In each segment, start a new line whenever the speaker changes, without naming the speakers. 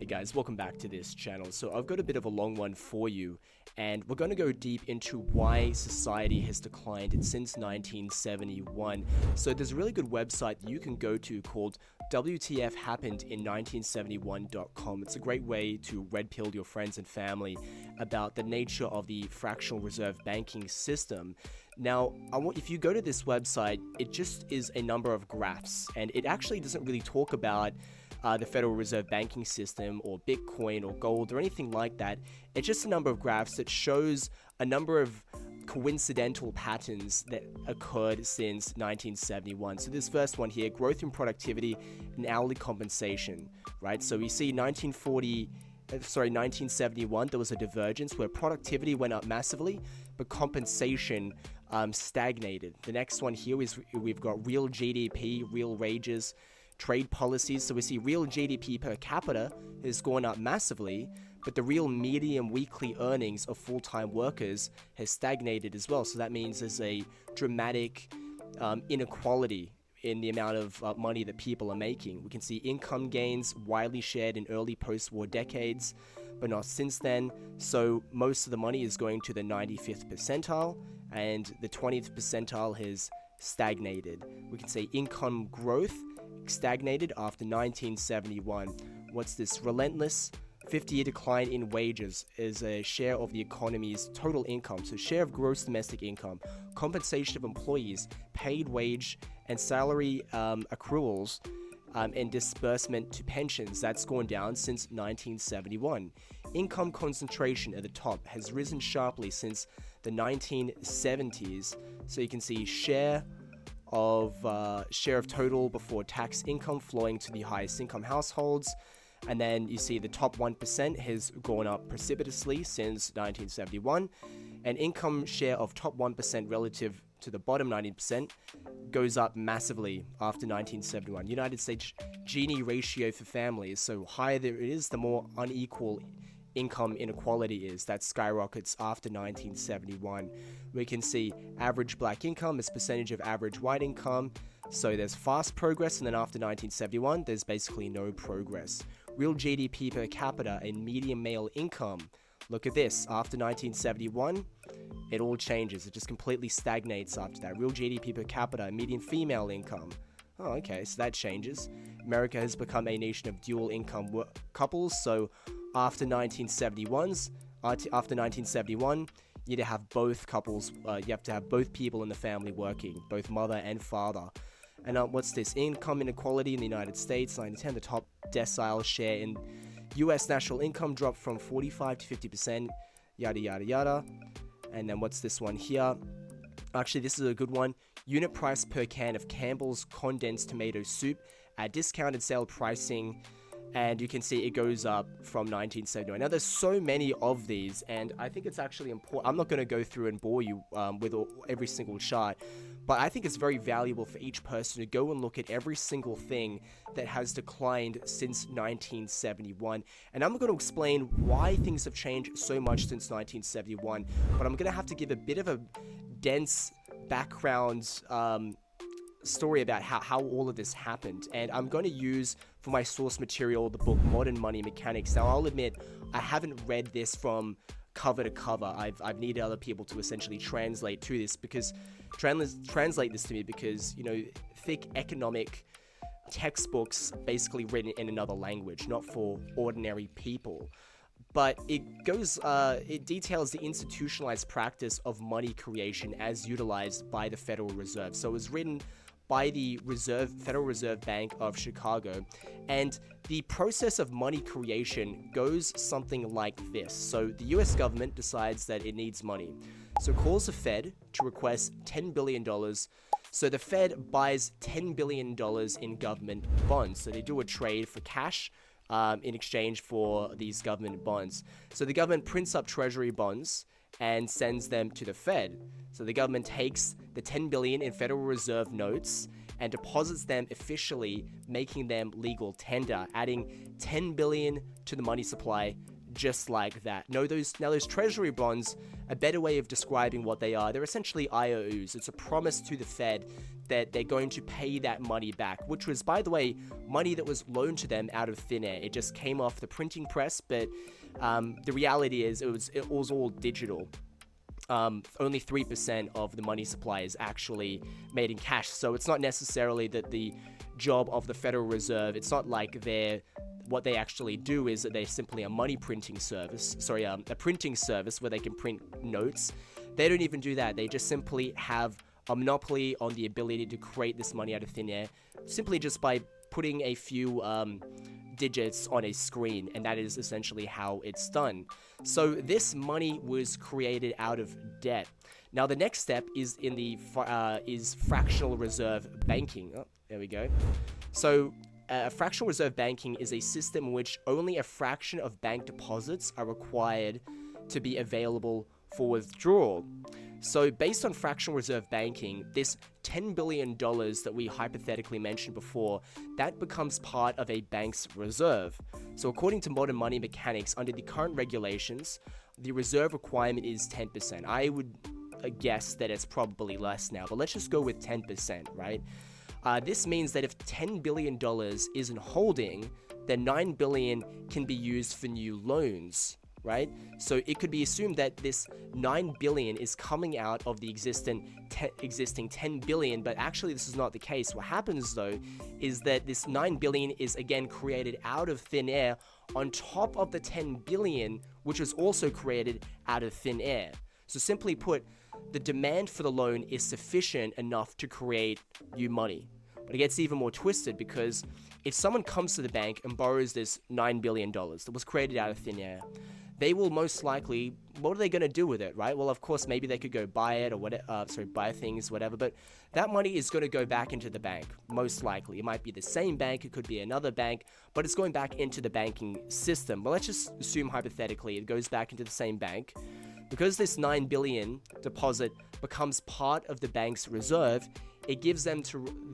Hey guys, welcome back to this channel. So I've got a bit of a long one for you, and we're going to go deep into why society has declined since 1971. So there's a really good website that you can go to called WTFHappenedIn1971.com. It's a great way to red pill your friends and family about the nature of the fractional reserve banking system. Now, if you go to this website, it just is a number of graphs, and it actually doesn't really talk about the Federal Reserve banking system or Bitcoin or gold or anything like that. It's just a number of graphs that shows a number of coincidental patterns that occurred since 1971. So this first one here, growth in productivity and hourly compensation, right? So we see 1971, there was a divergence where productivity went up massively, but compensation stagnated. The next one here is we've got real GDP, real wages, trade policies. So we see real GDP per capita has gone up massively, but the real median weekly earnings of full-time workers has stagnated as well. So that means there's a dramatic inequality in the amount of money that people are making. We can see income gains widely shared in early post-war decades, but not since then. So most of the money is going to the 95th percentile, and the 20th percentile has stagnated. We can say income growth stagnated after 1971. What's this? Relentless 50-year decline in wages is a share of the economy's total income. So share of gross domestic income, compensation of employees, paid wage and salary accruals, and disbursement to pensions, that's gone down since 1971. Income concentration at the top has risen sharply since the 1970s. So you can see share of total before tax income flowing to the highest income households. And then you see the top 1% has gone up precipitously since 1971. And income share of top 1% relative to the bottom 90% goes up massively after 1971. United States Gini ratio for families, so higher there it is, the more unequal income inequality is. That skyrockets after 1971. We can see average black income as percentage of average white income. So there's fast progress, and then after 1971, there's basically no progress. Real GDP per capita and median male income. Look at this. After 1971, it all changes. It just completely stagnates after that. Real GDP per capita and median female income. Oh, okay, so that changes. America has become a nation of dual income couples, so after 1971, you need to have both couples, you have to have both people in the family working, both mother and father. And what's this? Income inequality in the United States, 1910, the top decile share in U.S. national income dropped from 45 to 50%, yada, yada, yada. And then what's this one here? Actually, this is a good one. Unit price per can of Campbell's condensed tomato soup at discounted sale pricing. And you can see it goes up from 1979. Now, there's so many of these, and I think it's actually important. I'm not going to go through and bore you with every single chart, but I think it's very valuable for each person to go and look at every single thing that has declined since 1971. And I'm going to explain why things have changed so much since 1971, but I'm going to have to give a bit of a dense background story about how all of this happened. And I'm going to use for my source material the book Modern Money Mechanics. Now, I'll admit I haven't read this from cover to cover. I've needed other people to essentially translate to this because translate this to me because, you know, thick economic textbooks basically written in another language, not for ordinary people. But it details the institutionalized practice of money creation as utilized by the Federal Reserve. So it was written by the Federal Reserve Bank of Chicago, and the process of money creation goes something like this. So the US government decides that it needs money, so calls the Fed to request $10 billion. So the Fed buys $10 billion in government bonds. So they do a trade for cash in exchange for these government bonds. So the government prints up treasury bonds and sends them to the Fed. So the government takes the $10 billion in Federal Reserve notes and deposits them officially, making them legal tender, adding $10 billion to the money supply just like that. No, those treasury bonds, a better way of describing what they are, they're essentially IOUs. It's a promise to the Fed that they're going to pay that money back, which was, by the way, money that was loaned to them out of thin air. It just came off the printing press, but the reality is it was all digital. Only 3% of the money supply is actually made in cash. So it's not necessarily that the job of the Federal Reserve, it's not like what they actually do is that they're simply a money printing service, a printing service where they can print notes. They don't even do that. They just simply have a monopoly on the ability to create this money out of thin air, simply just by putting a few digits on a screen, and that is essentially how it's done. So this money was created out of debt. Now the next step is in the is fractional reserve banking. Oh, there we go. So fractional reserve banking is a system in which only a fraction of bank deposits are required to be available for withdrawal. So based on fractional reserve banking, this $10 billion that we hypothetically mentioned before, that becomes part of a bank's reserve. So according to modern money mechanics, under the current regulations, the reserve requirement is 10%. I would guess that it's probably less now, but let's just go with 10%, right? This means that if $10 billion isn't holding, then $9 billion can be used for new loans, right? So it could be assumed that this $9 billion is coming out of the existing $10 billion, but actually this is not the case. What happens though is that this $9 billion is again created out of thin air on top of the $10 billion, which was also created out of thin air. So simply put, the demand for the loan is sufficient enough to create new money. But it gets even more twisted, because if someone comes to the bank and borrows this $9 billion that was created out of thin air, they will most likely, what are they going to do with it, right? Well, of course, maybe they could go buy it or buy things, whatever, but that money is going to go back into the bank, most likely. It might be the same bank, it could be another bank, but it's going back into the banking system. But let's just assume hypothetically it goes back into the same bank. Because this $9 billion deposit becomes part of the bank's reserve, it gives them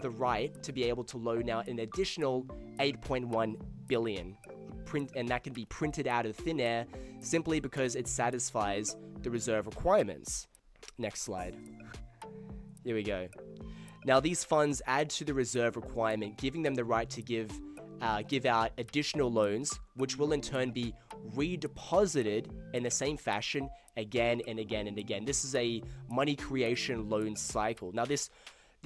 the right to be able to loan out an additional $8.1 billion. And that can be printed out of thin air simply because it satisfies the reserve requirements. Next slide. Here we go. Now these funds add to the reserve requirement, giving them the right to give out additional loans, which will in turn be redeposited in the same fashion again and again and again. This is a money creation loan cycle. Now this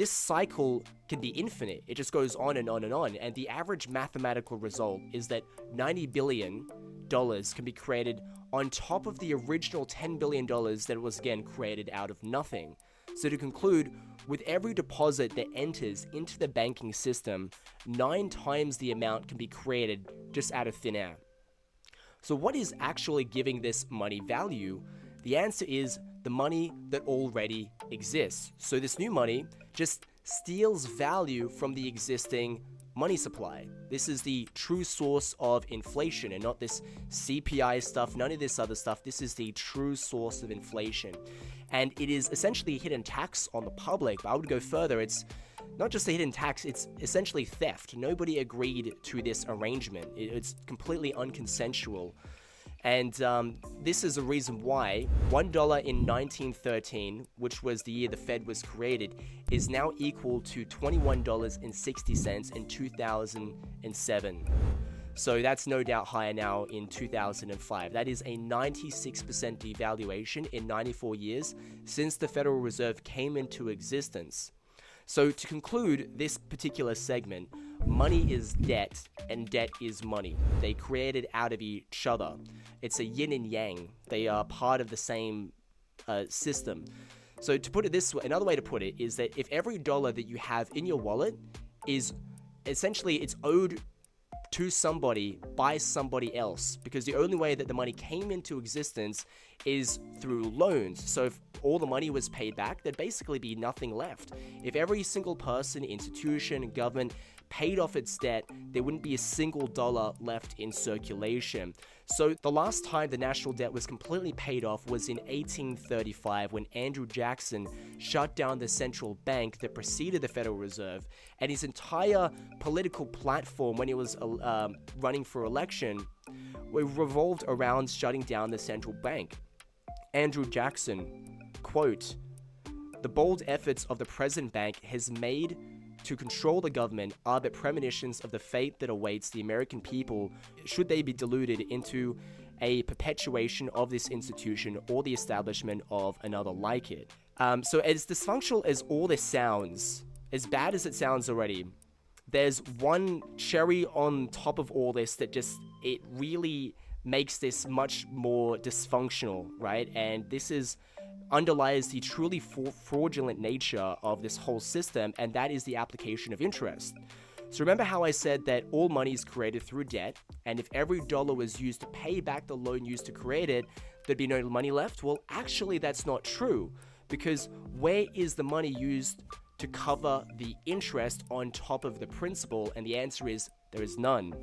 cycle can be infinite. It just goes on and on and on. And the average mathematical result is that $90 billion can be created on top of the original $10 billion that was again created out of nothing. So to conclude, with every deposit that enters into the banking system, 9 times the amount can be created just out of thin air. So what is actually giving this money value? The answer is the money that already exists. So this new money just steals value from the existing money supply. This is the true source of inflation, and not this CPI stuff, none of this other stuff. This is the true source of inflation. And it is essentially a hidden tax on the public. But I would go further. It's not just a hidden tax, it's essentially theft. Nobody agreed to this arrangement. It's completely unconsensual. And this is a reason why $1 in 1913, which was the year the Fed was created, is now equal to $21.60 in 2007. So that's no doubt higher now in 2005. That is a 96% devaluation in 94 years since the Federal Reserve came into existence. So to conclude this particular segment, money is debt and debt is money. They created out of each other. It's a yin and yang. They are part of the same system. So to put it this way, another way to put it is that if every dollar that you have in your wallet is essentially, it's owed to somebody by somebody else, because the only way that the money came into existence is through loans. So if all the money was paid back, there'd basically be nothing left. If every single person, institution, government paid off its debt, there wouldn't be a single dollar left in circulation. So the last time the national debt was completely paid off was in 1835, when Andrew Jackson shut down the central bank that preceded the Federal Reserve, and his entire political platform when he was running for election revolved around shutting down the central bank. Andrew Jackson, quote, "The bold efforts of the present bank has made to control the government are but premonitions of the fate that awaits the American people should they be deluded into a perpetuation of this institution or the establishment of another like it." So as dysfunctional as all this sounds, as bad as it sounds already, there's one cherry on top of all this that just, it really makes this much more dysfunctional, right? And this underlies the truly fraudulent nature of this whole system, and that is the application of interest. So remember how I said that all money is created through debt, and if every dollar was used to pay back the loan used to create it, there'd be no money left? Well, actually that's not true, because where is the money used to cover the interest on top of the principal? And the answer is there is none.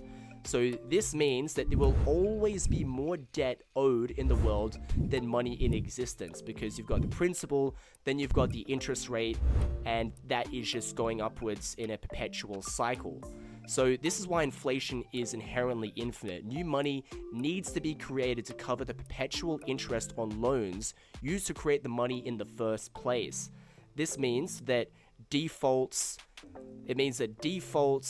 So this means that there will always be more debt owed in the world than money in existence, because you've got the principal, then you've got the interest rate, and that is just going upwards in a perpetual cycle. So this is why inflation is inherently infinite. New money needs to be created to cover the perpetual interest on loans used to create the money in the first place. This means that defaults,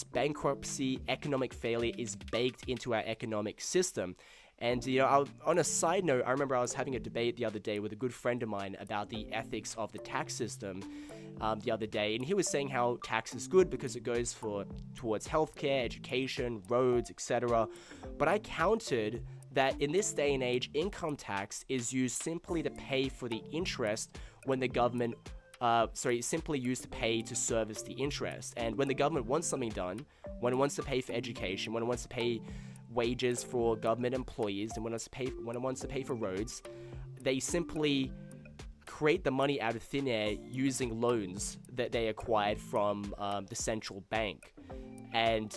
bankruptcy, economic failure is baked into our economic system. And, on a side note, I remember I was having a debate the other day with a good friend of mine about the ethics of the tax system the other day. And he was saying how tax is good because it goes towards healthcare, education, roads, etc. But I countered that in this day and age, income tax is used simply to pay for the interest when the government simply used to pay to service the interest. And when the government wants something done, when it wants to pay for education, when it wants to pay wages for government employees, and when it wants to pay for roads, they simply create the money out of thin air using loans that they acquired from the central bank. And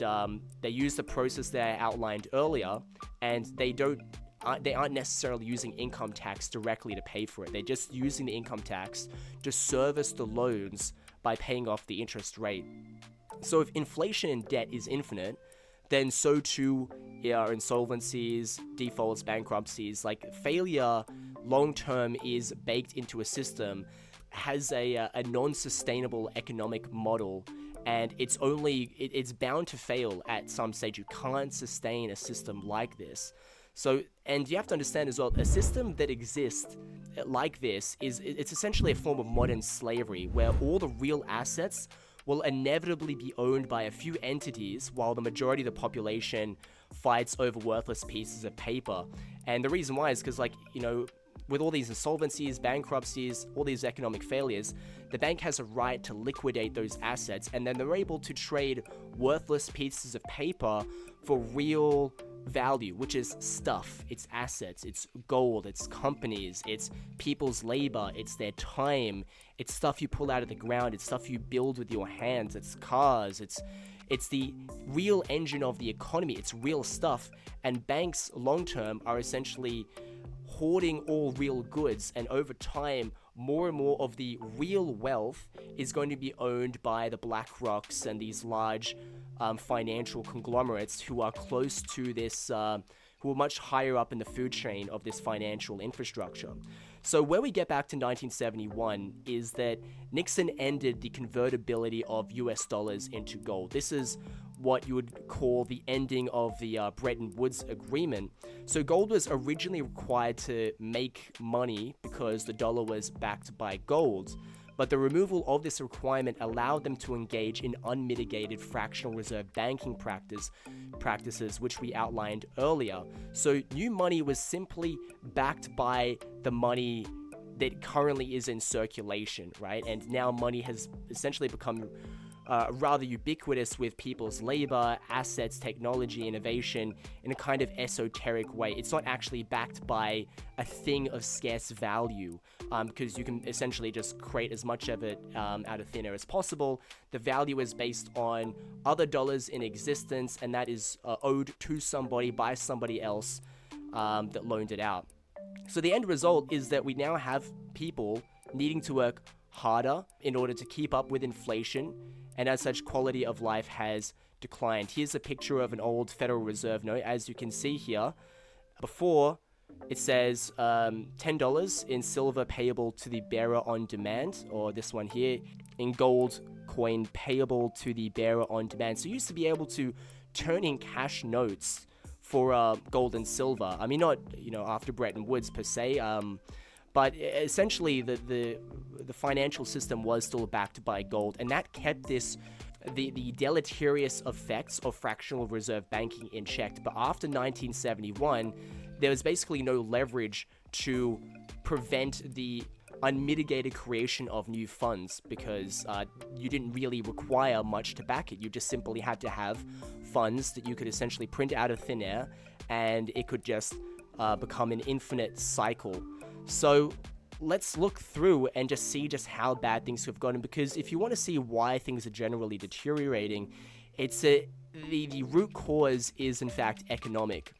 they use the process that I outlined earlier, and they aren't necessarily using income tax directly to pay for it. They're just using the income tax to service the loans by paying off the interest rate. So if inflation and debt is infinite, then so too are insolvencies, defaults, bankruptcies. Like, failure long-term is baked into a system, has a non-sustainable economic model, and it's bound to fail at some stage. You can't sustain a system like this. So, and you have to understand as well, a system that exists like this it's essentially a form of modern slavery, where all the real assets will inevitably be owned by a few entities, while the majority of the population fights over worthless pieces of paper. And the reason why is because, with all these insolvencies, bankruptcies, all these economic failures, the bank has a right to liquidate those assets, and then they're able to trade worthless pieces of paper for real value, which is stuff, it's assets, it's gold, it's companies, it's people's labor, it's their time, it's stuff you pull out of the ground, it's stuff you build with your hands, it's cars, it's the real engine of the economy, it's real stuff. And banks long term are essentially hoarding all real goods, and over time more and more of the real wealth is going to be owned by the BlackRocks and these large financial conglomerates who are close to this, who are much higher up in the food chain of this financial infrastructure. So where we get back to 1971 is that Nixon ended the convertibility of US dollars into gold. This is what you would call the ending of the Bretton Woods Agreement. So gold was originally required to make money because the dollar was backed by gold, but the removal of this requirement allowed them to engage in unmitigated fractional reserve banking practices, which we outlined earlier. So new money was simply backed by the money that currently is in circulation, right? And now money has essentially become rather ubiquitous with people's labor, assets, technology, innovation in a kind of esoteric way. It's not actually backed by a thing of scarce value, because you can essentially just create as much of it out of thin air as possible. The value is based on other dollars in existence, and that is owed to somebody by somebody else that loaned it out. So the end result is that we now have people needing to work harder in order to keep up with inflation, and as such, quality of life has declined. Here's a picture of an old Federal Reserve note. As you can see here, Before, it says $10 in silver payable to the bearer on demand, or this one here, in gold coin payable to the bearer on demand. So you used to be able to turn in cash notes for gold and silver. I mean, not, after Bretton Woods per se, but essentially the financial system was still backed by gold, and that kept the deleterious effects of fractional reserve banking in check. But after 1971, there was basically no leverage to prevent the unmitigated creation of new funds, because you didn't really require much to back it. You just simply had to have funds that you could essentially print out of thin air, and it could just become an infinite cycle. So let's look through and just see just how bad things have gotten, because if you want to see why things are generally deteriorating, the root cause is in fact economic.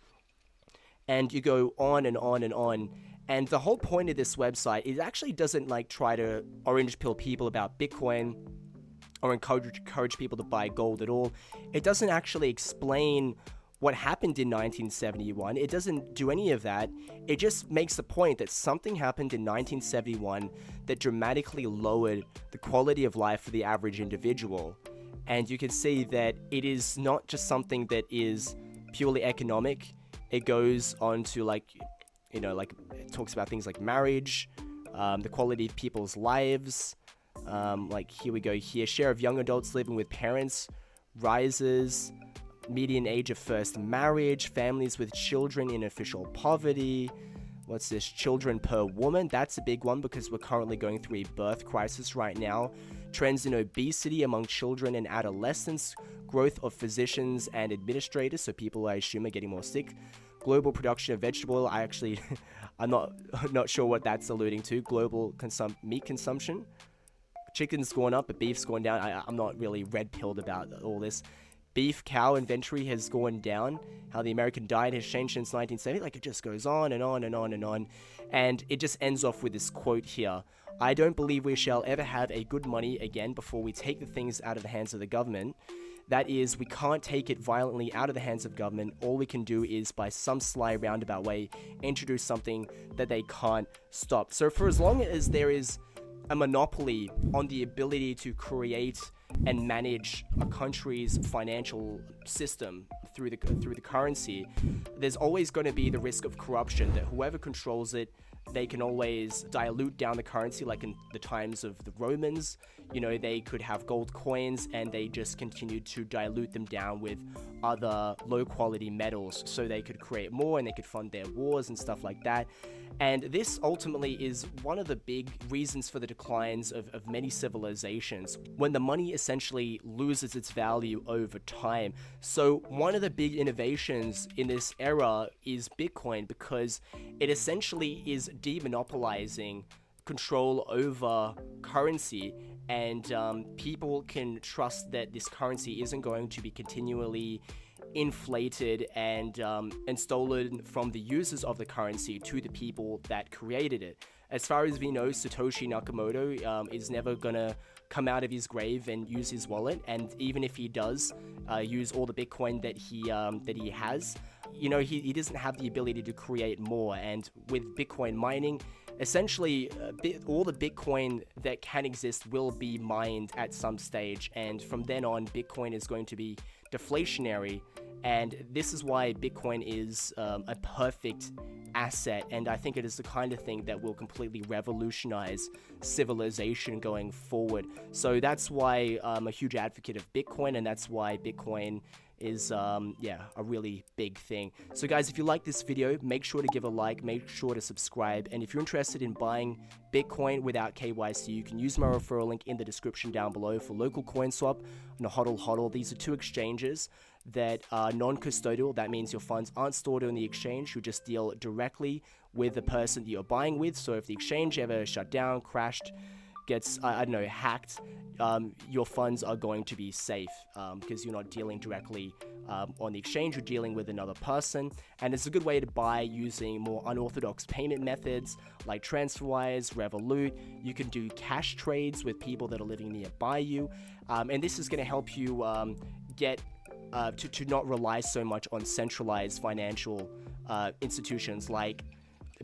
And you go on and on and on. And the whole point of this website, it actually doesn't try to orange pill people about Bitcoin or encourage people to buy gold at all. It doesn't actually explain what happened in 1971. It doesn't do any of that. It just makes the point that something happened in 1971 that dramatically lowered the quality of life for the average individual. And you can see that it is not just something that is purely economic. It goes on to it talks about things like marriage, the quality of people's lives. Here we go here. Share of young adults living with parents rises. Median age of first marriage. Families with children in official poverty. What's this? Children per woman. That's a big one because we're currently going through a birth crisis right now. Trends in obesity among children and adolescents. Growth of physicians and administrators. So people, I assume, are getting more sick. Global production of vegetable oil. I'm not sure what that's alluding to. Global meat consumption. Chicken's going up, but beef's going down. I'm not really red-pilled about all this. Beef cow inventory has gone down. How the American diet has changed since 1970. It just goes on and on and on and on. And it just ends off with this quote here. I don't believe we shall ever have a good money again before we take the things out of the hands of the government. That is, we can't take it violently out of the hands of government. All we can do is, by some sly roundabout way, introduce something that they can't stop. So for as long as there is a monopoly on the ability to create and manage a country's financial system through the currency, there's always going to be the risk of corruption, that whoever controls it, they can always dilute down the currency, like in the times of the Romans. They could have gold coins and they just continued to dilute them down with other low quality metals so they could create more and they could fund their wars and stuff like that. And this ultimately is one of the big reasons for the declines of many civilizations, when the money essentially loses its value over time. So one of the big innovations in this era is Bitcoin, because it essentially is demonopolizing control over currency, and people can trust that this currency isn't going to be continually inflated and stolen from the users of the currency to the people that created it. As far as we know, Satoshi Nakamoto is never gonna come out of his grave and use his wallet, and even if he does use all the Bitcoin that he has, he doesn't have the ability to create more. And with Bitcoin mining, essentially all the Bitcoin that can exist will be mined at some stage, and from then on Bitcoin is going to be deflationary. And this is why Bitcoin is a perfect asset, and I think it is the kind of thing that will completely revolutionize civilization going forward. So that's why I'm a huge advocate of Bitcoin, and that's why Bitcoin is a really big thing. So guys, if you like this video, make sure to give a like, make sure to subscribe, and if you're interested in buying Bitcoin without KYC, you can use my referral link in the description down below for local coin swap and HODL. These are two exchanges that are non-custodial. That means your funds aren't stored on the exchange. You just deal directly with the person that you're buying with. So if the exchange ever shut down, crashed, gets hacked, your funds are going to be safe because you're not dealing directly on the exchange. You're dealing with another person, and it's a good way to buy using more unorthodox payment methods like TransferWise, Revolut. You can do cash trades with people that are living nearby you, and this is going to help you get to not rely so much on centralized financial institutions like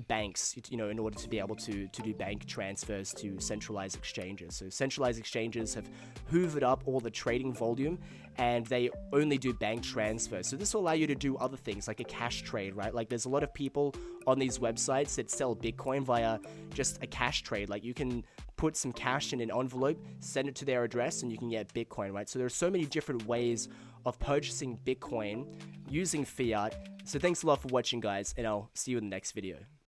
banks, you know, in order to be able to do bank transfers to centralized exchanges. So centralized exchanges have hoovered up all the trading volume, and they only do bank transfers. So this will allow you to do other things like a cash trade, right? Like there's a lot of people on these websites that sell Bitcoin via just a cash trade. Like you can put some cash in an envelope, send it to their address, and you can get Bitcoin, right? So there's so many different ways of purchasing Bitcoin using fiat. So thanks a lot for watching, guys, and I'll see you in the next video.